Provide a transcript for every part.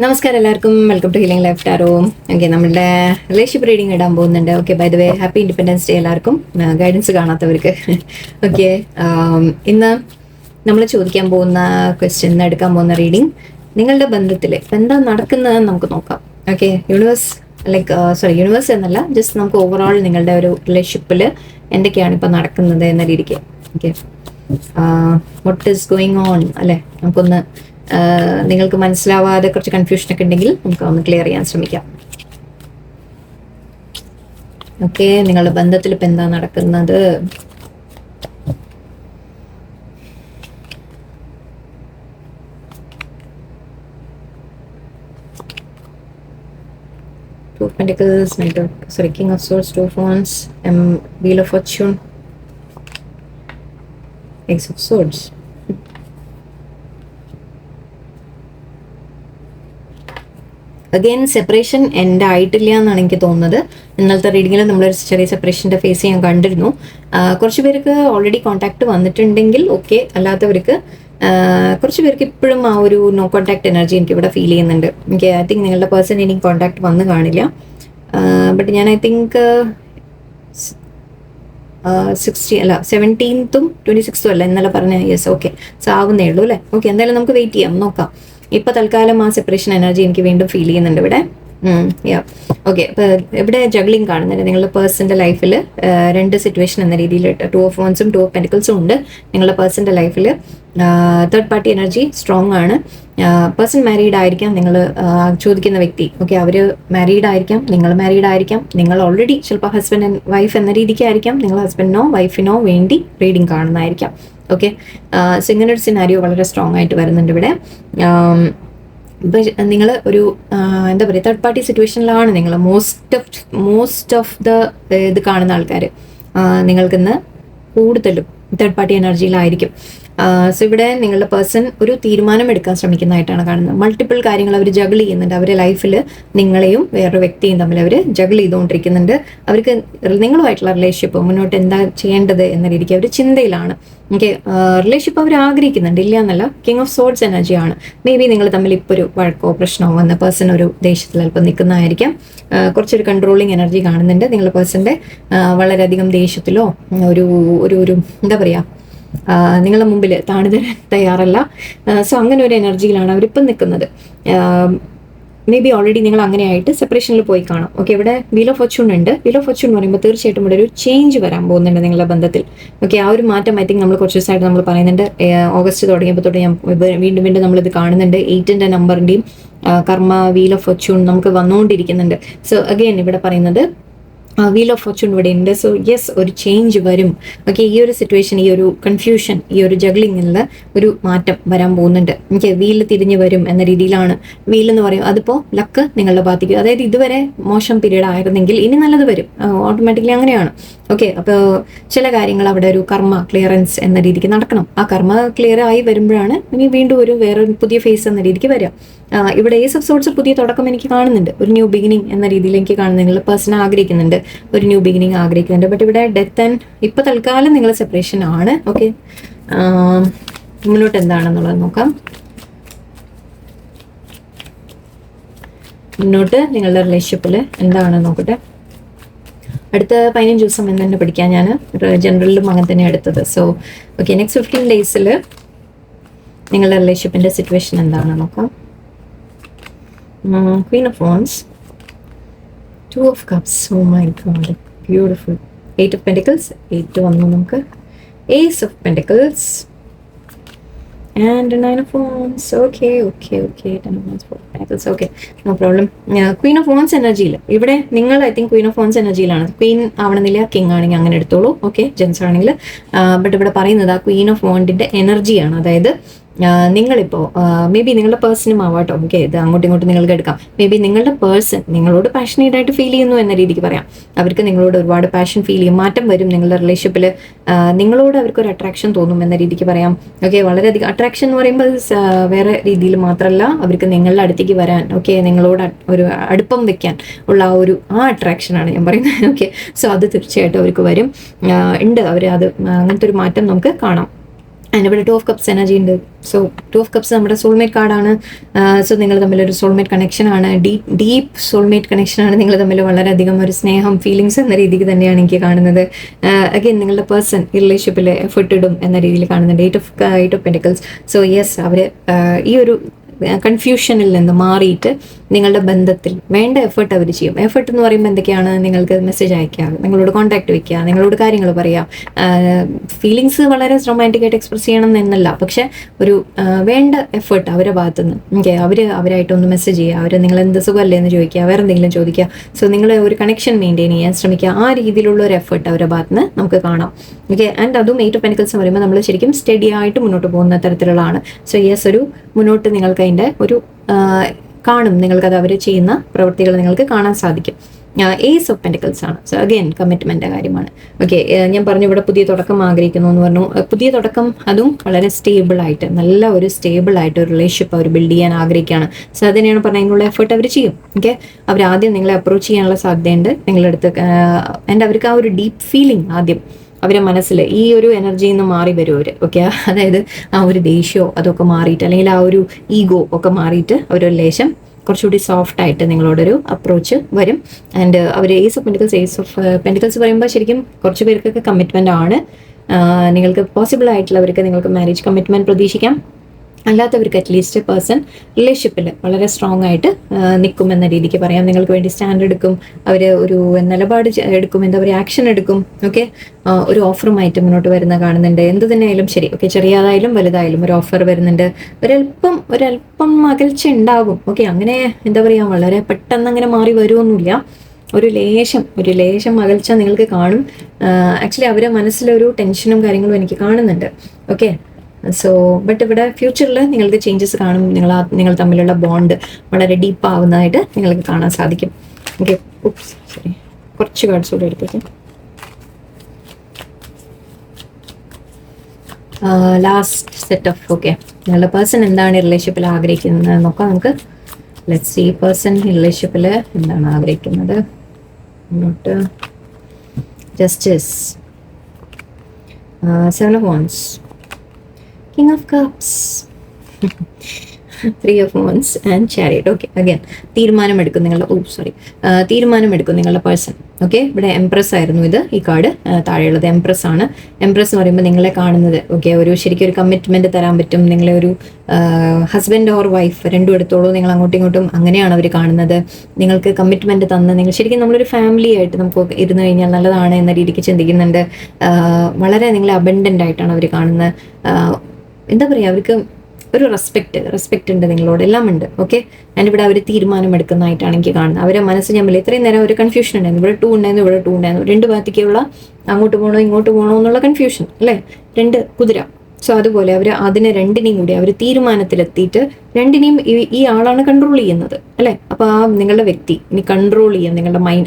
നമസ്കാരം എല്ലാവർക്കും, welcome to healing life tarot. Okay, നമ്മളുടെ റിലേഷൻഷിപ്പ് റീഡിംഗ് ഇടാൻ പോകുന്നുണ്ട്. Okay, by the way happy independence day എല്ലാവർക്കും, ഗൈഡൻസ് കാണാത്തവർക്ക്. ഓക്കെ, ഇന്ന് നമ്മൾ ചോദിക്കാൻ പോകുന്ന ക്വസ്റ്റ്യൻ, ഇന്ന് എടുക്കാൻ പോകുന്ന റീഡിംഗ്, നിങ്ങളുടെ ബന്ധത്തിൽ ഇപ്പം എന്താ നടക്കുന്നതെന്ന് നമുക്ക് നോക്കാം. ഓക്കെ, യൂണിവേഴ്സ് എന്നല്ല, ജസ്റ്റ് നമുക്ക് ഓവറോൾ നിങ്ങളുടെ ഒരു റിലേഷൻഷിപ്പിൽ എന്തൊക്കെയാണ് ഇപ്പം നടക്കുന്നത് എന്ന രീതിക്ക്. Okay, what is going on അല്ലേ, നമുക്കൊന്ന് നിങ്ങൾക്ക് മനസ്സിലാവാതെ കുറച്ച് കൺഫ്യൂഷനൊക്കെ ഉണ്ടെങ്കിൽ നമുക്ക് ഒന്ന് ക്ലിയർ ചെയ്യാൻ ശ്രമിക്കാം. ഓക്കെ, നിങ്ങളുടെ ബന്ധത്തിൽ ഇപ്പം എന്താ നടക്കുന്നത്? Two of Pentacles, King of Swords, Two of Wands, Wheel of Fortune, Ace of Swords. Again separation end ആയിട്ടില്ല എന്നാണ് എനിക്ക് തോന്നുന്നത്. ഇന്നലത്തെ റീഡിങ്ങിൽ നമ്മളൊരു ചെറിയ സെപ്പറേഷൻ്റെ ഫേസ് ചെയ്യാൻ കണ്ടിരുന്നു. കുറച്ച് പേർക്ക് ഓൾറെഡി കോൺടാക്ട് വന്നിട്ടുണ്ടെങ്കിൽ ഓക്കെ, അല്ലാത്തവർക്ക് കുറച്ച് പേർക്ക് ഇപ്പോഴും ആ ഒരു നോ കോൺടാക്ട് എനർജി എനിക്ക് ഇവിടെ ഫീൽ ചെയ്യുന്നുണ്ട്. എനിക്ക് ഐ തിങ്ക് നിങ്ങളുടെ പേഴ്സൺ ഇനി കോൺടാക്ട് വന്ന് കാണില്ല. ബട്ട് ഞാൻ ഐ തിങ്ക് 17th 26th അല്ല ഇന്നലെ പറഞ്ഞ. യെസ്, ഓക്കെ, സോ ആവുന്നേ ഉള്ളൂ അല്ലേ. ഓക്കെ, എന്തായാലും നമുക്ക് വെയിറ്റ് ചെയ്യാം, നോക്കാം. ഇപ്പൊ തൽക്കാലം ആ സെപ്പറേഷൻ എനർജി എനിക്ക് വീണ്ടും ഫീൽ ചെയ്യുന്നുണ്ട് ഇവിടെ. ഓക്കെ, അപ്പൊ ഇവിടെ ജഗ്ലിംഗ് കാണുന്നുണ്ട്. നിങ്ങളുടെ പേഴ്സന്റെ ലൈഫിൽ രണ്ട് സിറ്റുവേഷൻ എന്ന രീതിയിൽ ടു ഓഫ് വൺസും ടു ഓഫ് പെന്റിക്കിൾസും ഉണ്ട്. നിങ്ങളുടെ പേഴ്സന്റെ ലൈഫിൽ തേർഡ് പാർട്ടി എനർജി സ്ട്രോങ് ആണ്. പേഴ്സൺ മാരീഡ് ആയിരിക്കാം, നിങ്ങൾ ചോദിക്കുന്ന വ്യക്തി. ഓക്കെ, അവര് മാരീഡ് ആയിരിക്കാം, നിങ്ങൾ മാരീഡ് ആയിരിക്കാം, നിങ്ങൾ ഓൾറെഡി ചിലപ്പോൾ ഹസ്ബൻഡ് ആൻഡ് വൈഫ് എന്ന രീതിക്കായിരിക്കാം, നിങ്ങൾ ഹസ്ബൻഡിനോ വൈഫിനോ വേണ്ടി റീഡിങ് കാണുന്നതായിരിക്കാം. ഓക്കെ, സോ ഇങ്ങനെ ഒരു സിനാരിയോ വളരെ സ്ട്രോങ് ആയിട്ട് വരുന്നുണ്ട് ഇവിടെ. നിങ്ങൾ ഒരു എന്താ പറയുക, തേർഡ് പാർട്ടി സിറ്റുവേഷനിലാണ് നിങ്ങൾ. മോസ്റ്റ് ഓഫ് ദ ഇത് കാണുന്ന ആൾക്കാർ നിങ്ങൾക്കിന്ന് കൂടുതലും തേർഡ് പാർട്ടി എനർജിയിലായിരിക്കും. സോ ഇവിടെ നിങ്ങളുടെ പേഴ്സൺ ഒരു തീരുമാനം എടുക്കാൻ ശ്രമിക്കുന്നതായിട്ടാണ് കാണുന്നത്. മൾട്ടിപ്പിൾ കാര്യങ്ങൾ അവർ ജഗിൾ ചെയ്യുന്നുണ്ട്. അവരുടെ ലൈഫിൽ നിങ്ങളെയും വേറൊരു വ്യക്തിയും തമ്മിൽ അവർ ജഗിൾ ചെയ്തുകൊണ്ടിരിക്കുന്നുണ്ട്. അവർക്ക് നിങ്ങളുമായിട്ടുള്ള റിലേഷൻഷിപ്പ് മുന്നോട്ട് എന്താ ചെയ്യേണ്ടത് എന്ന രീതിക്ക് അവർ ചിന്തയിലാണ്. ഓക്കെ, റിലേഷൻഷിപ്പ് അവർ ആഗ്രഹിക്കുന്നുണ്ട്, ഇല്ല എന്നല്ല. കിങ് ഓഫ് സോർഡ്സ് എനർജിയാണ്. മേ ബി നിങ്ങൾ തമ്മിൽ ഇപ്പോൾ ഒരു വഴക്കോ പ്രശ്നമോ വന്ന പേഴ്സൺ ഒരു ദേഷ്യത്തിൽ അല്പം നിൽക്കുന്നതായിരിക്കാം. കുറച്ചൊരു കൺട്രോളിങ് എനർജി കാണുന്നുണ്ട്. നിങ്ങളുടെ പേഴ്സൻ്റെ വളരെയധികം ദേഷ്യത്തിലോ ഒരു എന്താ പറയുക, നിങ്ങളുടെ മുമ്പിൽ താണു തരാൻ തയ്യാറല്ല. സോ അങ്ങനെ ഒരു എനർജിയിലാണ് അവരിപ്പം നിൽക്കുന്നത്. മേ ബി ഓൾറെഡി നിങ്ങൾ അങ്ങനെയായിട്ട് സെപ്പറേഷനിൽ പോയി കാണാം. ഓക്കെ, ഇവിടെ വീൽ ഓഫ് ഫോർച്യൂൺ ഉണ്ട്. വീൽ ഓഫ് ഫോർച്യൂൺ എന്ന് പറയുമ്പോൾ തീർച്ചയായിട്ടും ഇവിടെ ഒരു ചേഞ്ച് വരാൻ പോകുന്നുണ്ട് നിങ്ങളുടെ ബന്ധത്തിൽ. ഓക്കെ, ആ ഒരു മാറ്റം ഐ തിങ്ക് നമ്മൾ കുറച്ച് ദിവസമായിട്ട് നമ്മൾ പറയുന്നുണ്ട്. ഓഗസ്റ്റ് തുടങ്ങിയപ്പോൾ തൊട്ട് ഞാൻ വീണ്ടും നമ്മളിത് കാണുന്നുണ്ട്. 8ന്റെ നമ്പറിൻ്റെയും കർമ്മ വീൽ ഓഫ് ഫോർച്യൂൺ നമുക്ക് വന്നുകൊണ്ടിരിക്കുന്നുണ്ട്. സോ അഗെയിൻ ഇവിടെ പറയുന്നത് വീൽ ഓഫ് ഫോർച്യൂൺ ഇവിടെ ഉണ്ട്. സോ യെസ്, ഒരു ചേഞ്ച് വരും. ഓക്കെ, ഈ ഒരു സിറ്റുവേഷൻ, ഈ ഒരു കൺഫ്യൂഷൻ, ഈ ഒരു ജഗ്ലിങ്ങിൽ ഒരു മാറ്റം വരാൻ പോകുന്നുണ്ട്. എനിക്ക് വീല് തിരിഞ്ഞ് വരും എന്ന രീതിയിലാണ്. വീൽ എന്ന് പറയും, അതിപ്പോൾ ലക്ക് നിങ്ങളുടെ ഭാഗത്തേക്ക്, അതായത് ഇതുവരെ മോശം പീരീഡ് ആയിരുന്നെങ്കിൽ ഇനി നല്ലത് വരും. ഓട്ടോമാറ്റിക്കലി അങ്ങനെയാണ്. ഓക്കെ, അപ്പോൾ ചില കാര്യങ്ങൾ അവിടെ ഒരു കർമ്മ ക്ലിയറൻസ് എന്ന രീതിക്ക് നടക്കണം. ആ കർമ്മ ക്ലിയർ ആയി വരുമ്പോഴാണ് ഇനി വീണ്ടും വേറൊരു പുതിയ ഫേസ് എന്ന രീതിക്ക് വരിക. ഇവിടെ ഏസ് ഓഫ് സോർട്സ് പുതിയ തുടക്കം എനിക്ക് കാണുന്നുണ്ട്. ഒരു ന്യൂ ബിഗിനിങ് എന്ന രീതിയിൽ എനിക്ക് കാണുന്നത്. നിങ്ങൾ പേഴ്സൺ ആഗ്രഹിക്കുന്നുണ്ട്, ഒരു ന്യൂ ബിഗിനിങ് ആഗ്രഹിക്കുന്നുണ്ട്. ബട്ട് ഇവിടെ ഡെത്ത് ആൻഡ് ഇപ്പൊ തൽക്കാലം നിങ്ങൾ സെപ്പറേഷൻ ആണ്. ഓക്കെ, മുന്നോട്ട് എന്താണെന്നുള്ളത് നോക്കാം. മുന്നോട്ട് നിങ്ങളുടെ റിലേഷൻഷിപ്പിൽ എന്താണെന്ന് നോക്കട്ടെ. അടുത്ത 15 ദിവസം എന്ന് തന്നെ പഠിക്കാൻ ഞാൻ ജനറലിലും അങ്ങനെ തന്നെ എടുത്തത്. സോ ഓക്കെ, നെക്സ്റ്റ് 15 ഡേയ്സിൽ നിങ്ങളുടെ റിലേഷൻഷിപ്പിന്റെ സിറ്റുവേഷൻ എന്താണെന്ന് നോക്കാം. Queen of Wands, Two of Cups, oh my god, beautiful. 8 of Pentacles, 8 വന്നു നമുക്ക്. Ace of Pentacles and 9 of Wands. Okay, 10 of Wands, 4 of Pentacles. Okay, no problem. Queen of Wands എനർജിയിൽ ഇവിടെ നിങ്ങൾ I think Queen of Wands എനർജിയിലാണ്. Queen ആവണമെന്നില്ല, king ആണെങ്കിൽ അങ്ങനെ എടുത്തോളൂ. ഓക്കെ, ജെൻസ് ആണെങ്കിൽ. ബട്ട് ഇവിടെ പറയുന്നത് ആ Queen of Wandsന്റെ എനർജിയാണ്. അതായത് നിങ്ങളിപ്പോൾ മേ ബി നിങ്ങളുടെ പേഴ്സണും ആവാട്ടോ. ഓക്കെ, ഇത് അങ്ങോട്ടും ഇങ്ങോട്ടും നിങ്ങൾക്ക് എടുക്കാം. മേ ബി നിങ്ങളുടെ പേഴ്സൺ നിങ്ങളോട് പാഷനേറ്റ് ആയിട്ട് ഫീൽ ചെയ്യുന്നു എന്ന രീതിക്ക് പറയാം. അവർക്ക് നിങ്ങളോട് ഒരുപാട് പാഷൻ ഫീൽ ചെയ്യും. മാറ്റം വരും നിങ്ങളുടെ റിലേഷൻഷിപ്പിൽ. നിങ്ങളോട് അവർക്കൊരു അട്രാക്ഷൻ തോന്നും എന്ന രീതിക്ക് പറയാം. ഓക്കെ, വളരെയധികം അട്രാക്ഷൻ എന്ന് പറയുമ്പോൾ വേറെ രീതിയിൽ മാത്രമല്ല, അവർക്ക് നിങ്ങളുടെ അടുത്തേക്ക് വരാൻ, ഓക്കെ, നിങ്ങളോട് ഒരു അടുപ്പം വെക്കാൻ ഉള്ള ആ അട്രാക്ഷനാണ് ഞാൻ പറയുന്നത്. ഓക്കെ, സോ അത് തീർച്ചയായിട്ടും അവർക്ക് വരും, ഉണ്ട്. അവർ അത് അങ്ങനത്തെ ഒരു മാറ്റം നമുക്ക് കാണാം. ആൻഡ് ഇവിടെ 2 of Cups എനർജി ഉണ്ട്. സോ 2 of Cups നമ്മുടെ സോൾമേറ്റ് കാർഡാണ്. സോ നിങ്ങൾ തമ്മിലൊരു സോൾമേറ്റ് കണക്ഷൻ ആണ്, ഡീപ്പ് സോൾമേറ്റ് കണക്ഷൻ ആണ്. നിങ്ങൾ തമ്മിൽ വളരെയധികം ഒരു സ്നേഹം, ഫീലിങ്സ് എന്ന രീതിക്ക് തന്നെയാണ് എനിക്ക് കാണുന്നത്. അഗൈൻ നിങ്ങളുടെ പേഴ്സൺ ഈ റിലേഷൻഷിപ്പിൽ എഫർട്ട് ഇടും എന്ന രീതിയിൽ കാണുന്നുണ്ട്. 8 of Pentacles. സോ യെസ്, അവർ ഈ ഒരു കൺഫ്യൂഷനിൽ നിന്ന് മാറിയിട്ട് നിങ്ങളുടെ ബന്ധത്തിൽ വേണ്ട എഫേർട്ട് അവർ ചെയ്യും. എഫേർട്ട് എന്ന് പറയുമ്പോൾ എന്തൊക്കെയാണ്? നിങ്ങൾക്ക് മെസ്സേജ് അയക്കുക, നിങ്ങളോട് കോൺടാക്ട് വെക്കുക, നിങ്ങളോട് കാര്യങ്ങൾ പറയാം. ഫീലിങ്സ് വളരെ റൊമാൻറ്റിക് ആയിട്ട് എക്സ്പ്രസ് ചെയ്യണം എന്നല്ല, പക്ഷെ ഒരു വേണ്ട എഫേർട്ട് അവരുടെ ഭാഗത്തുനിന്ന്. ഓക്കെ, അവരായിട്ടൊന്ന് മെസ്സേജ് ചെയ്യുക, അവർ നിങ്ങൾ എന്ത് സുഖമല്ലേ എന്ന് ചോദിക്കുക, വേറെ എന്തെങ്കിലും ചോദിക്കുക. സോ നിങ്ങൾ ഒരു കണക്ഷൻ മെയിൻറ്റെയിൻ ചെയ്യാൻ ശ്രമിക്കുക. ആ രീതിയിലുള്ള ഒരു എഫേർട്ട് അവരുടെ ഭാഗത്തുനിന്ന് നമുക്ക് കാണാം. ഓക്കെ, ആൻഡ് അതും 8 of Pentacles എന്ന് പറയുമ്പോൾ നമ്മൾ ശരിക്കും സ്റ്റഡി ആയിട്ട് മുന്നോട്ട് പോകുന്ന തരത്തിലുള്ളതാണ്. സോ യെസ്, ഒരു മുന്നോട്ട് നിങ്ങൾക്ക് അതിൻ്റെ ഒരു കാണും, നിങ്ങൾക്കത് അവർ ചെയ്യുന്ന പ്രവൃത്തികൾ നിങ്ങൾക്ക് കാണാൻ സാധിക്കും. Ace of Pentacles ആണ്. സോ അഗെയിൻ കമ്മിറ്റ്മെൻറ്റ് കാര്യമാണ്. ഓക്കെ, ഞാൻ പറഞ്ഞു ഇവിടെ പുതിയ തുടക്കം ആഗ്രഹിക്കുന്നു എന്ന് പറഞ്ഞു. പുതിയ തുടക്കം, അതും വളരെ സ്റ്റേബിളായിട്ട്, നല്ല ഒരു സ്റ്റേബിളായിട്ട് ഒരു റിലേഷൻഷിപ്പ് അവർ ബിൽഡ് ചെയ്യാൻ ആഗ്രഹിക്കുകയാണ്. സോ അതിനെയാണ് പറഞ്ഞത്, അതിനുള്ള എഫേർട്ട് അവർ ചെയ്യും. ഓക്കെ, അവർ ആദ്യം നിങ്ങളെ അപ്രോച്ച് ചെയ്യാനുള്ള സാധ്യതയുണ്ട് നിങ്ങളുടെ അടുത്ത്. ആൻഡ് അവർക്ക് ആ ഒരു ഡീപ്പ് ഫീലിംഗ് ആദ്യം അവരെ മനസ്സിൽ ഈ ഒരു എനർജിയിൽ നിന്ന് മാറി വരും അവർ. ഓക്കെ, അതായത് ആ ഒരു ദേഷ്യമോ അതൊക്കെ മാറിയിട്ട്, അല്ലെങ്കിൽ ആ ഒരു ഈഗോ ഒക്കെ മാറിയിട്ട് അവരൊരു ലേശം കുറച്ചുകൂടി സോഫ്റ്റ് ആയിട്ട് നിങ്ങളോടൊരു അപ്രോച്ച് വരും. ആൻഡ് അവർ Ace of Pentacles പറയുമ്പോൾ ശരിക്കും കുറച്ച് പേർക്കൊക്കെ കമ്മിറ്റ്മെൻ്റ് ആണ്. നിങ്ങൾക്ക് പോസിബിൾ ആയിട്ടുള്ളവർക്ക് നിങ്ങൾക്ക് മാരേജ് കമ്മിറ്റ്മെൻറ്റ് പ്രതീക്ഷിക്കാം. അല്ലാത്തവർക്ക് അറ്റ്ലീസ്റ്റ് പേഴ്സൺ റിലേഷൻഷിപ്പിൽ വളരെ സ്ട്രോങ് ആയിട്ട് നിൽക്കുമെന്ന രീതിക്ക് പറയാം. നിങ്ങൾക്ക് വേണ്ടി സ്റ്റാൻഡ് എടുക്കും, അവർ ഒരു നിലപാട് എടുക്കും, എന്താ പറയുക, ആക്ഷൻ എടുക്കും. ഓക്കെ, ഒരു ഓഫറുമായിട്ട് മുന്നോട്ട് വരുന്ന കാണുന്നുണ്ട്. എന്ത് തന്നെയായാലും ശരി, ഓക്കെ, ചെറിയതായാലും വലുതായാലും ഒരു ഓഫർ വരുന്നുണ്ട്. ഒരല്പം അകൽച്ച ഉണ്ടാകും. ഓക്കെ, അങ്ങനെ എന്താ പറയുക, വളരെ പെട്ടെന്ന് അങ്ങനെ മാറി വരുമൊന്നുമില്ല. ഒരു ലേശം അകൽച്ച നിങ്ങൾക്ക് കാണും. ആക്ച്വലി അവരെ മനസ്സിലൊരു ടെൻഷനും കാര്യങ്ങളും എനിക്ക് കാണുന്നുണ്ട്. ഓക്കെ, സോ ബട്ട് ഇവിടെ ഫ്യൂച്ചറിൽ നിങ്ങൾക്ക് ചേഞ്ചസ് കാണും. നിങ്ങൾ തമ്മിലുള്ള ബോണ്ട് വളരെ ഡീപ്പ് ആവുന്നതായിട്ട് നിങ്ങൾക്ക് കാണാൻ സാധിക്കും. ഓക്കെ, സോറി, കുറച്ച് കാർഡ്സ് കൂടെ എടുത്തേക്ക്. Last set of. ഓക്കെ, നിങ്ങളുടെ പേഴ്സൺ എന്താണ് റിലേഷൻഷിപ്പിൽ ആഗ്രഹിക്കുന്നത് നോക്കാം നമുക്ക്. ലെറ്റ്സ് സീ, പേഴ്സൺ റിലേഷൻഷിപ്പിൽ എന്താണ് ആഗ്രഹിക്കുന്നത്. Not justice, 7 of Wands, King of Cups, 3 of Wands and Chariot. Okay, again തീരുമാനമെടുക്കും നിങ്ങളുടെ പേഴ്സൺ. ഓക്കെ, ഇവിടെ എംപ്രസ് ആയിരുന്നു ഇത്, ഈ കാർഡ് താഴെയുള്ളത് എംപ്രസ് ആണ്. എംപ്രസ് എന്ന് പറയുമ്പോൾ നിങ്ങളെ കാണുന്നത്, ഓക്കെ, ശരിക്കും ഒരു കമ്മിറ്റ്മെൻറ്റ് തരാൻ പറ്റും. നിങ്ങളെ ഒരു ഹസ്ബൻഡ് ഓർ വൈഫ് രണ്ടും എടുത്തോളൂ, നിങ്ങൾ അങ്ങോട്ടും ഇങ്ങോട്ടും അങ്ങനെയാണ് അവർ കാണുന്നത്. നിങ്ങൾക്ക് കമ്മിറ്റ്മെൻറ്റ് തന്ന് നിങ്ങൾ ശരിക്കും നമ്മളൊരു ഫാമിലി ആയിട്ട് നമുക്ക് ഇരുന്ന് കഴിഞ്ഞാൽ നല്ലതാണ് എന്ന രീതിക്ക് ചിന്തിക്കുന്നുണ്ട്. വളരെ നിങ്ങളെ അബൻഡൻ്റ് ആയിട്ടാണ് അവർ കാണുന്നത്. എന്താ പറയുക, അവർക്ക് ഒരു റെസ്പെക്റ്റ് ഉണ്ട് നിങ്ങളോട്, എല്ലാം ഉണ്ട്. ഓക്കെ, ആൻഡ് ഇവിടെ അവർ തീരുമാനം എടുക്കുന്നതായിട്ടാണ് എനിക്ക് കാണുന്നത്. അവരെ മനസ്സ് ഞാൻ ഇത്രയും നേരം ഒരു കൺഫ്യൂഷൻ ഉണ്ടായിരുന്നു. ഇവിടെ 2 ഉണ്ടായിരുന്നു, ഇവിടെ 2 ഉണ്ടായിരുന്നു. 2 ഭാഗത്തേക്കുള്ള അങ്ങോട്ട് പോകണോ ഇങ്ങോട്ട് പോകണോ എന്നുള്ള കൺഫ്യൂഷൻ അല്ലേ, 2 കുതിര. സോ അതുപോലെ അവർ അതിനെ രണ്ടിനെയും കൂടി അവർ തീരുമാനത്തിലെത്തിയിട്ട് രണ്ടിനെയും ഈ ആളാണ് കൺട്രോൾ ചെയ്യുന്നത് അല്ലേ. അപ്പോൾ ആ നിങ്ങളുടെ വ്യക്തി ഇനി കൺട്രോൾ ചെയ്യാം നിങ്ങളുടെ മൈൻഡ്,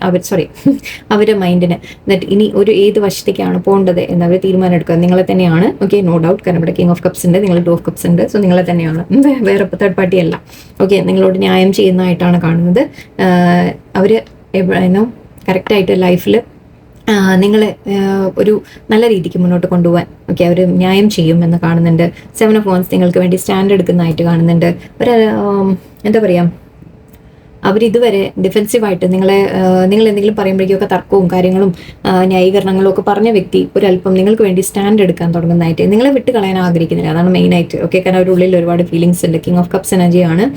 അവരുടെ മൈൻഡിനെ. എന്നിട്ട് ഇനി ഏത് വശത്തേക്കാണ് പോകേണ്ടത് എന്ന് അവർ തീരുമാനം എടുക്കുക. നിങ്ങളെ തന്നെയാണ്. ഓക്കെ, നോ ഡൗട്ട്, കാരണം ഇവിടെ King of Cups ഉണ്ട്, നിങ്ങൾ 2 of Cups ഉണ്ട്. സോ നിങ്ങളെ തന്നെയാണ്, വേറെ തേർഡ് പാർട്ടി അല്ല. ഓക്കെ, നിങ്ങളോട് ന്യായം ചെയ്യുന്നതായിട്ടാണ് കാണുന്നത്. അവർ കറക്റ്റായിട്ട് ലൈഫിൽ നിങ്ങളെ ഒരു നല്ല രീതിക്ക് മുന്നോട്ട് കൊണ്ടുപോകാൻ ഓക്കെ അവർ ന്യായം ചെയ്യും എന്ന് കാണുന്നുണ്ട്. 7 of Wands നിങ്ങൾക്ക് വേണ്ടി സ്റ്റാൻഡ് എടുക്കുന്നതായിട്ട് കാണുന്നുണ്ട്. ഒരു എന്താ പറയുക, അവരിതുവരെ ഡിഫെൻസീവായിട്ട് നിങ്ങൾ എന്തെങ്കിലും പറയുമ്പോഴേക്കൊക്കെ തർക്കവും കാര്യങ്ങളും ന്യായീകരണങ്ങളും ഒക്കെ പറഞ്ഞ വ്യക്തി ഒരല്പം നിങ്ങൾക്ക് വേണ്ടി സ്റ്റാൻഡ് എടുക്കാൻ തുടങ്ങുന്നതായിട്ട് നിങ്ങളെ വിട്ട് കളയാൻ ആഗ്രഹിക്കുന്നില്ല. അതാണ് മെയിനായിട്ട്. ഓക്കെ, കാരണം അവരുടെ ഉള്ളിൽ ഒരുപാട് ഫീലിങ്സ് ഉണ്ട്. King of Cups എനർജിയാണ്.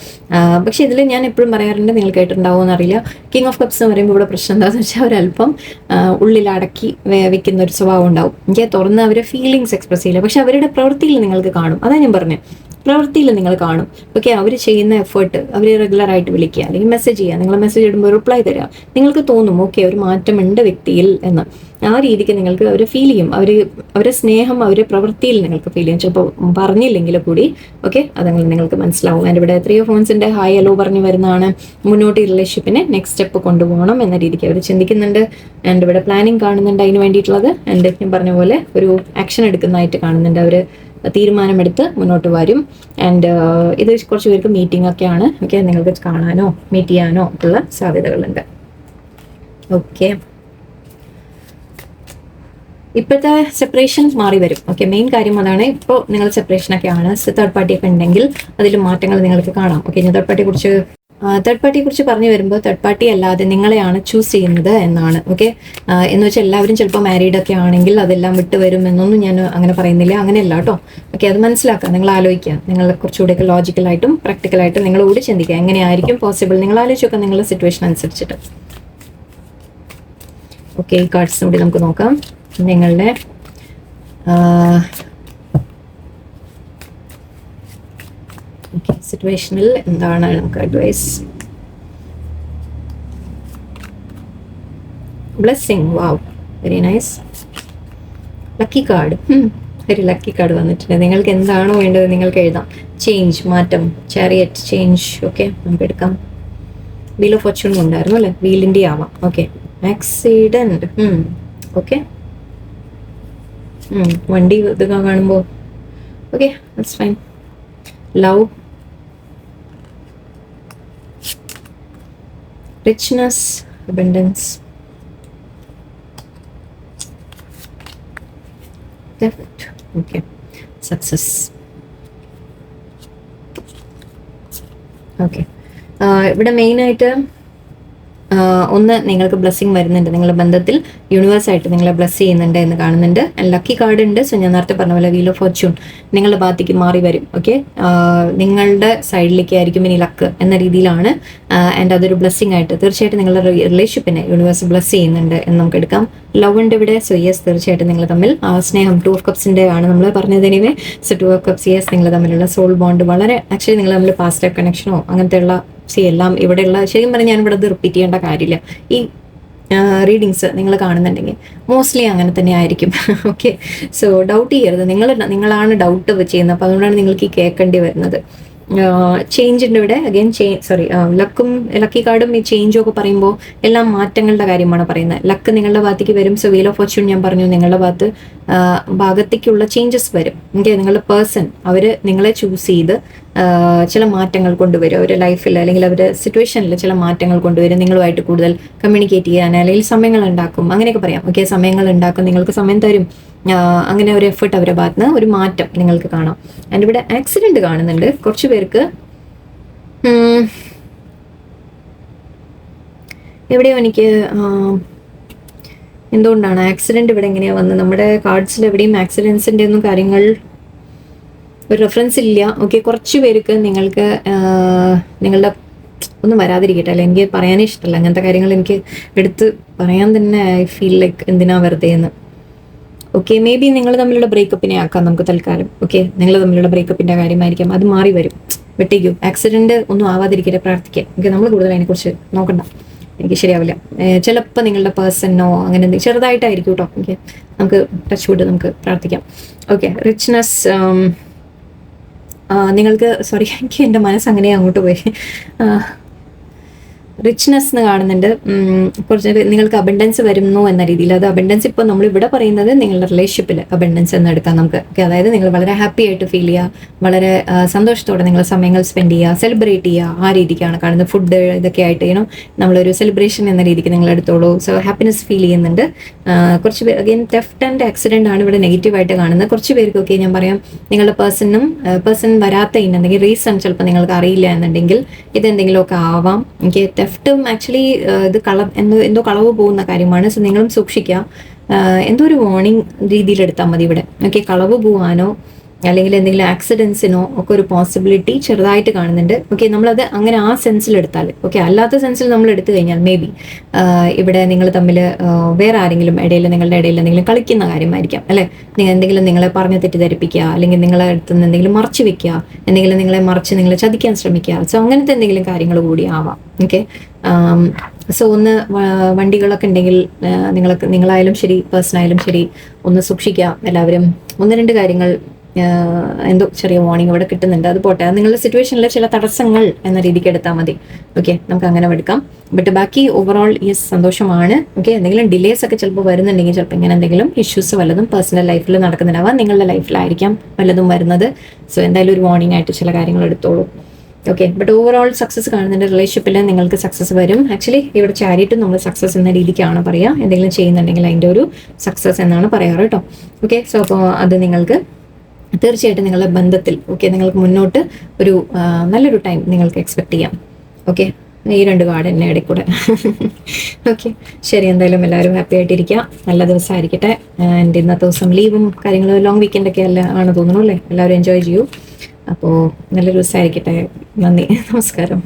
പക്ഷേ ഇതിൽ ഞാൻ എപ്പോഴും പറയാറുണ്ട്, നിങ്ങൾ കേട്ടിട്ടുണ്ടാവുമോ എന്നറിയില്ല, King of Cups എന്ന് പറയുമ്പോൾ ഇവിടെ പ്രശ്നം എന്താണെന്ന് വെച്ചാൽ അവരല്പം ഉള്ളിൽ അടക്കി വെക്കുന്ന ഒരു സ്വഭാവം ഉണ്ടാവും. എനിക്ക് തുറന്ന് അവരെ ഫീലിങ്സ് എക്സ്പ്രസ് ചെയ്യില്ല, പക്ഷെ അവരുടെ പ്രവൃത്തിയിൽ നിങ്ങൾക്ക് കാണും. അതാണ് ഞാൻ പറഞ്ഞത്, പ്രവൃത്തിയിൽ നിങ്ങൾ കാണും. ഓക്കെ, അവർ ചെയ്യുന്ന എഫേർട്ട്, അവർ റെഗുലറായിട്ട് വിളിക്കുക അല്ലെങ്കിൽ മെസ്സേജ് ചെയ്യുക, നിങ്ങൾ മെസ്സേജ് ഇടുമ്പോൾ റിപ്ലൈ തരിക, നിങ്ങൾക്ക് തോന്നും ഓക്കെ ഒരു മാറ്റമുണ്ട് വ്യക്തിയിൽ എന്ന്. ആ രീതിക്ക് നിങ്ങൾക്ക് അവർ ഫീൽ ചെയ്യും. അവരെ സ്നേഹം അവരെ പ്രവൃത്തിയിൽ നിങ്ങൾക്ക് ഫീൽ ചെയ്യും. ചിലപ്പോൾ പറഞ്ഞില്ലെങ്കിൽ കൂടി ഓക്കെ അതങ്ങനെ നിങ്ങൾക്ക് മനസ്സിലാവും. എൻ്റെ ഇവിടെ 3 of Wandsന്റെ ഹായ് ഹലോ പറഞ്ഞു വരുന്നതാണ്. മുന്നോട്ട് റിലേഷൻഷിപ്പിനെ നെക്സ്റ്റ് സ്റ്റെപ്പ് കൊണ്ടുപോകണം എന്ന രീതിക്ക് അവർ ചിന്തിക്കുന്നുണ്ട്. ആൻഡ് ഇവിടെ പ്ലാനിങ് കാണുന്നുണ്ട് അതിന് വേണ്ടിയിട്ടുള്ളത്. ആൻഡ് ഞാൻ പറഞ്ഞ പോലെ ഒരു ആക്ഷൻ എടുക്കുന്നതായിട്ട് കാണുന്നുണ്ട്. അവർ തീരുമാനമെടുത്ത് മുന്നോട്ട് വരും. ആൻഡ് ഇത് കുറച്ച് പേർക്ക് മീറ്റിംഗ് ഒക്കെയാണ്. ഓക്കെ, നിങ്ങൾക്ക് കാണാനോ മീറ്റ് ചെയ്യാനോ ഉള്ള സാധ്യതകളുണ്ട്. ഓക്കെ, ഇപ്പോഴത്തെ സെപ്പറേഷൻ മാറി വരും. ഓക്കെ, മെയിൻ കാര്യം അതാണ്. ഇപ്പോൾ നിങ്ങൾ സെപ്പറേഷനൊക്കെ ആണ്, തേർഡ് പാർട്ടിയൊക്കെ ഉണ്ടെങ്കിൽ അതിൽ മാറ്റങ്ങൾ നിങ്ങൾക്ക് കാണാം. ഓക്കെ, ഞാൻ തേർഡ് പാർട്ടിയെ കുറിച്ച് പറഞ്ഞു വരുമ്പോൾ തേർഡ് പാർട്ടി അല്ലാതെ നിങ്ങളെയാണ് ചൂസ് ചെയ്യുന്നത് എന്നാണ്. ഓക്കെ, എന്ന് വെച്ചാൽ എല്ലാവരും ചിലപ്പോൾ മാരീഡ് ഒക്കെ ആണെങ്കിൽ അതെല്ലാം വിട്ട് വരും എന്നൊന്നും ഞാൻ അങ്ങനെ പറയുന്നില്ല, അങ്ങനെയല്ല കേട്ടോ. ഓക്കെ, അത് മനസ്സിലാക്കുക, നിങ്ങൾ ആലോചിക്കുക, നിങ്ങൾ കുറച്ചുകൂടെയൊക്കെ ലോജിക്കലായിട്ടും പ്രാക്ടിക്കലായിട്ടും നിങ്ങളോട് ചിന്തിക്കുക എങ്ങനെയായിരിക്കും പോസിബിൾ. നിങ്ങൾ ആലോചിച്ചൊക്കെ നിങ്ങളുടെ സിറ്റുവേഷൻ അനുസരിച്ചിട്ട്. ഓക്കെ, ഈ കാർഡ്സിനും കൂടി നമുക്ക് നോക്കാം. നിങ്ങളുടെ സിറ്റുവേഷനിൽ എന്താണ് നമുക്ക് അഡ്വൈസ്. ബ്ലെസ്സിങ്, വാവ്, വെരി നൈസ്. ലക്കി കാർഡ്, ഒരു ലക്കി കാർഡ് വന്നിട്ടുണ്ട്. നിങ്ങൾക്ക് എന്താണോ വേണ്ടത് നിങ്ങൾക്ക് എഴുതാം. ചേഞ്ച്, മാറ്റം, ചാരിയറ്റ്, ചേഞ്ച്. ഓക്കെ, നമുക്ക് എടുക്കാം. വീൽ ഓഫ് ഫോർച്യൂൺ ഉണ്ടായിരുന്നു അല്ലേ, വീലിൻ്റെ ആവാം. Okay, accident. ഓക്കെ, വണ്ടി ഇത് കാണുമ്പോൾ okay, that's fine. Love, richness, abundance, theft. Okay, success. Okay, ഇവിടെ മെയിനായിട്ട് ഒന്ന് നിങ്ങൾക്ക് ബ്ലെസ്സിങ് വരുന്നുണ്ട്, നിങ്ങളുടെ ബന്ധത്തിൽ യൂണിവേഴ്സായിട്ട് നിങ്ങളെ ബ്ലെസ് ചെയ്യുന്നുണ്ട് എന്ന് കാണുന്നുണ്ട്. ലക്കി കാർഡ് ഉണ്ട്. സോ ഞാൻ നേരത്തെ പറഞ്ഞ പോലെ വീൽ ഓഫ് ഫോർച്യൂൺ നിങ്ങളുടെ ഭാഗത്തേക്ക് മാറി വരും. ഓക്കെ, നിങ്ങളുടെ സൈഡിലേക്ക് ആയിരിക്കും ഇനി ലക്ക് എന്ന രീതിയിലാണ്. ആൻഡ് അതൊരു ബ്ലെസ്സിങ് ആയിട്ട് തീർച്ചയായിട്ടും നിങ്ങളുടെ റിലേഷൻഷിപ്പിനെ യൂണിവേഴ്സ് ബ്ലെസ് ചെയ്യുന്നുണ്ട് എന്ന് നമുക്ക് എടുക്കാം. ലവ് ഉണ്ട് ഇവിടെ. സോ യെസ്, തീർച്ചയായിട്ടും നിങ്ങൾ തമ്മിൽ സ്നേഹം, 2 of Cups ആണ് നമ്മൾ പറഞ്ഞത്. Anyway, so 2 of Cups, yes, നിങ്ങൾ തമ്മിലുള്ള സോൾ ബോണ്ട് വളരെ ആക്ച്വലി നിങ്ങൾ തമ്മിൽ പാസ്റ്റ് ലൈഫ് കണക്ഷനോ അങ്ങനത്തെ ഉള്ള എല്ലാം ഇവിടെയുള്ള, ശരിക്കും പറഞ്ഞാൽ ഞാൻ ഇവിടെ അത് റിപ്പീറ്റ് ചെയ്യേണ്ട കാര്യമില്ല. ഈ റീഡിങ്സ് നിങ്ങൾ കാണുന്നുണ്ടെങ്കിൽ മോസ്റ്റ്ലി അങ്ങനെ തന്നെ ആയിരിക്കും. ഓക്കെ, സോ ഡൗട്ട് ചെയ്യരുത്. നിങ്ങളാണ് ഡൗട്ട് ചെയ്യുന്നത്, അപ്പോൾ അതുകൊണ്ടാണ് നിങ്ങൾക്ക് ഈ കേൾക്കേണ്ടി വരുന്നത്. ചേഞ്ച് ഉണ്ട് ഇവിടെ. അഗൈൻ ലക്കി കാർഡും ഈ ചേഞ്ചും ഒക്കെ പറയുമ്പോൾ എല്ലാം മാറ്റങ്ങളുടെ കാര്യമാണ് പറയുന്നത്. ലക്ക് നിങ്ങളുടെ ഭാഗത്തേക്ക് വരും. സോ വീൽ ഓഫ് ഫോർച്യൂൺ ഞാൻ പറഞ്ഞു, നിങ്ങളുടെ ഭാഗത്തേക്കുള്ള ചേഞ്ചസ് വരും. ഓക്കെ, നിങ്ങളുടെ പേഴ്സൺ അവർ നിങ്ങളെ ചൂസ് ചെയ്ത് ചില മാറ്റങ്ങൾ കൊണ്ടുവരും അവരുടെ ലൈഫിൽ, അല്ലെങ്കിൽ അവരുടെ സിറ്റുവേഷനിൽ ചില മാറ്റങ്ങൾ കൊണ്ടുവരും. നിങ്ങളുമായിട്ട് കൂടുതൽ കമ്മ്യൂണിക്കേറ്റ് ചെയ്യാൻ അല്ലെങ്കിൽ സമയങ്ങൾ ഉണ്ടാക്കും, അങ്ങനെയൊക്കെ പറയാം. ഓക്കെ, സമയങ്ങൾ ഉണ്ടാക്കും, നിങ്ങൾക്ക് സമയം തരും. അങ്ങനെ ഒരു എഫേർട്ട് അവരുടെ ഭാഗത്ത് നിന്ന് ഒരു മാറ്റം നിങ്ങൾക്ക് കാണാം. ആൻഡ് ഇവിടെ ആക്സിഡന്റ് കാണുന്നുണ്ട്. കുറച്ച് പേർക്ക് എവിടെയോ എനിക്ക് എന്തുകൊണ്ടാണ് ആക്സിഡന്റ് ഇവിടെ എങ്ങനെയാ വന്നത്? നമ്മുടെ കാർഡ്സിൽ എവിടെയും ആക്സിഡൻസിന്റെ ഒന്നും കാര്യങ്ങൾ ഒരു റെഫറൻസ് ഇല്ല. ഓക്കെ, കുറച്ച് പേർക്ക് നിങ്ങൾക്ക് നിങ്ങളുടെ ഒന്നും വരാതിരിക്കട്ടെ, അല്ല എനിക്ക് പറയാനേ ഇഷ്ടമല്ല അങ്ങനത്തെ കാര്യങ്ങൾ. എനിക്ക് എടുത്ത് പറയാൻ തന്നെ ഐ ഫീൽ ലൈക്ക് എന്തിനാ വെറുതെ എന്ന്. ഓക്കെ, മേ ബി നിങ്ങൾ തമ്മിലുള്ള ബ്രേക്കപ്പിനെ ആക്കാം നമുക്ക് തൽക്കാലം. ഓക്കെ, നിങ്ങൾ തമ്മിലുള്ള ബ്രേക്കപ്പിന്റെ കാര്യമായിരിക്കാം, അത് മാറി വരും. വെട്ടിക്കും, ആക്സിഡന്റ് ഒന്നും ആവാതിരിക്കട്ടെ പ്രാർത്ഥിക്കാം. ഓക്കെ, നമ്മൾ കൂടുതൽ അതിനെക്കുറിച്ച് നോക്കണ്ട, എനിക്ക് ശരിയാവില്ല. ചിലപ്പോൾ നിങ്ങളുടെ പേഴ്സണോ അങ്ങനെ എന്തെങ്കിലും ചെറുതായിട്ടായിരിക്കും കേട്ടോ. ഓക്കെ, നമുക്ക് ടച്ച് വുഡ്, നമുക്ക് പ്രാർത്ഥിക്കാം. ഓക്കെ, റിച്ച്നെസ്, നിങ്ങൾക്ക് സോറി, എനിക്ക് എൻ്റെ മനസ്സ് അങ്ങനെ അങ്ങോട്ട് പോയി. റിച്ച്നെസ് എന്ന് കാണുന്നുണ്ട്. കുറച്ച് നിങ്ങൾക്ക് അബണ്ടൻസ് വരുന്നു എന്ന രീതിയിൽ. അത് അബണ്ടൻസ് ഇപ്പോൾ നമ്മളിവിടെ പറയുന്നത് നിങ്ങളുടെ റിലേഷൻഷിപ്പിൽ അബണ്ടൻസ് എന്ന് എടുക്കാം നമുക്ക്. ഓക്കെ, അതായത് നിങ്ങൾ വളരെ ഹാപ്പി ആയിട്ട് ഫീൽ ചെയ്യുക, വളരെ സന്തോഷത്തോടെ നിങ്ങൾ സമയങ്ങൾ സ്പെൻഡ് ചെയ്യുക, സെലിബ്രേറ്റ് ചെയ്യുക, ആ രീതിക്കാണ് കാണുന്നത്. ഫുഡ് ഇതൊക്കെ ആയിട്ട് നമ്മളൊരു സെലിബ്രേഷൻ എന്ന രീതിക്ക് നിങ്ങൾ എടുത്തോളൂ. സോ ഹാപ്പിനെസ് ഫീൽ ചെയ്യുന്നുണ്ട്. കുറച്ച് പേർ അഗെയിൻ തെഫ്റ്റ് ആൻഡ് ആക്സിഡന്റ് ആണ് ഇവിടെ നെഗറ്റീവായിട്ട് കാണുന്നത്. കുറച്ച് പേർക്കൊക്കെ ഞാൻ പറയാം, നിങ്ങളുടെ പേഴ്സൺ വരാത്ത എന്തെങ്കിലും റീസൺ ചിലപ്പോൾ നിങ്ങൾക്ക് അറിയില്ല എന്നുണ്ടെങ്കിൽ ഇതെന്തെങ്കിലുമൊക്കെ ആവാം. എനിക്ക് തെഫ്റ്റും ആക്ച്വലി ഇത് എന്തോ കളവ് പോകുന്ന കാര്യമാണ്. സോ നിങ്ങളും സൂക്ഷിക്കുക. എന്തോ ഒരു വാർണിംഗ് രീതിയിൽ എടുത്താൽ മതി ഇവിടെ. ഓക്കെ, കളവ് പോവാനോ അല്ലെങ്കിൽ എന്തെങ്കിലും ആക്സിഡൻസിനോ ഒക്കെ ഒരു പോസിബിലിറ്റി ചെറുതായിട്ട് കാണുന്നുണ്ട്. ഓക്കെ, നമ്മളത് അങ്ങനെ ആ സെൻസിൽ എടുത്താൽ ഓക്കെ. അല്ലാത്ത സെൻസിൽ നമ്മൾ എടുത്തു കഴിഞ്ഞാൽ മേ ബി ഇവിടെ നിങ്ങൾ തമ്മിൽ വേറെ ആരെങ്കിലും നിങ്ങളുടെ ഇടയിൽ എന്തെങ്കിലും കളിക്കുന്ന കാര്യമായിരിക്കാം അല്ലേ. എന്തെങ്കിലും നിങ്ങളെ പറഞ്ഞ് തെറ്റിദ്ധരിപ്പിക്കുക, അല്ലെങ്കിൽ നിങ്ങളെ അടുത്ത് നിന്ന് എന്തെങ്കിലും മറച്ചു വെക്കുക, എന്തെങ്കിലും നിങ്ങളെ മറിച്ച് നിങ്ങളെ ചതിക്കാൻ ശ്രമിക്കുക. സോ അങ്ങനത്തെ എന്തെങ്കിലും കാര്യങ്ങൾ കൂടി ആവാം. ഓക്കെ, സോ ഒന്ന് വണ്ടികളൊക്കെ ഉണ്ടെങ്കിൽ നിങ്ങളായാലും ശരി പേഴ്സൺ ആയാലും ശരി ഒന്ന് സൂക്ഷിക്കുക എല്ലാവരും. 1-2 കാര്യങ്ങൾ എന്തോ ചെറിയ വാർണിംഗ് ഇവിടെ കിട്ടുന്നുണ്ട്. അത് പോട്ടെ, അത് നിങ്ങളുടെ സിറ്റുവേഷനിലെ ചില തടസ്സങ്ങൾ എന്ന രീതിക്ക് എടുത്താൽ മതി. ഓക്കെ, നമുക്ക് അങ്ങനെ എടുക്കാം. ബട്ട് ബാക്കി ഓവറോൾ യെസ് സന്തോഷമാണ്. ഓക്കെ, എന്തെങ്കിലും ഡിലേസ് ഒക്കെ ചിലപ്പോൾ വരുന്നുണ്ടെങ്കിൽ ചിലപ്പോൾ ഇങ്ങനെ എന്തെങ്കിലും ഇഷ്യൂസ് വല്ലതും പേഴ്സണൽ ലൈഫിൽ നടക്കുന്നുണ്ടാവാം, നിങ്ങളുടെ ലൈഫിലായിരിക്കാം വല്ലതും വരുന്നത്. സോ എന്തായാലും ഒരു വാർണിംഗ് ആയിട്ട് ചില കാര്യങ്ങൾ എടുത്തോളൂ. ഓക്കെ, ബട്ട് ഓവറോൾ സക്സസ് കാണുന്നുണ്ട് റിലേഷൻഷിപ്പിൽ, നിങ്ങൾക്ക് സക്സസ് വരും. ആക്ച്വലി ഇവിടെ ചാരിറ്റും നമ്മൾ സക്സസ് എന്ന രീതിക്കാണ് പറയുക. എന്തെങ്കിലും ചെയ്യുന്നുണ്ടെങ്കിൽ അതിൻ്റെ ഒരു സക്സസ് എന്നാണ് പറയാറ് കേട്ടോ. ഓക്കെ, സോ അപ്പോൾ അത് നിങ്ങൾക്ക് തീർച്ചയായിട്ടും നിങ്ങളുടെ ബന്ധത്തിൽ ഓക്കെ നിങ്ങൾക്ക് മുന്നോട്ട് ഒരു നല്ലൊരു ടൈം നിങ്ങൾക്ക് എക്സ്പെക്ട് ചെയ്യാം. ഓക്കെ, ഈ 2 കാർഡ് തന്നെ ഇടയിൽ കൂടെ. ഓക്കെ, ശരി, എന്തായാലും എല്ലാവരും ഹാപ്പി ആയിട്ടിരിക്കുക, നല്ല ദിവസമായിരിക്കട്ടെ. ആൻഡ് ഇന്നത്തെ ദിവസം ലീവും കാര്യങ്ങളും ലോങ് വീക്കെൻഡൊക്കെ അല്ല ആണ് തോന്നുന്നു അല്ലേ. എല്ലാവരും എൻജോയ് ചെയ്യൂ. അപ്പോൾ നല്ലൊരു ദിവസമായിരിക്കട്ടെ. നന്ദി, നമസ്കാരം.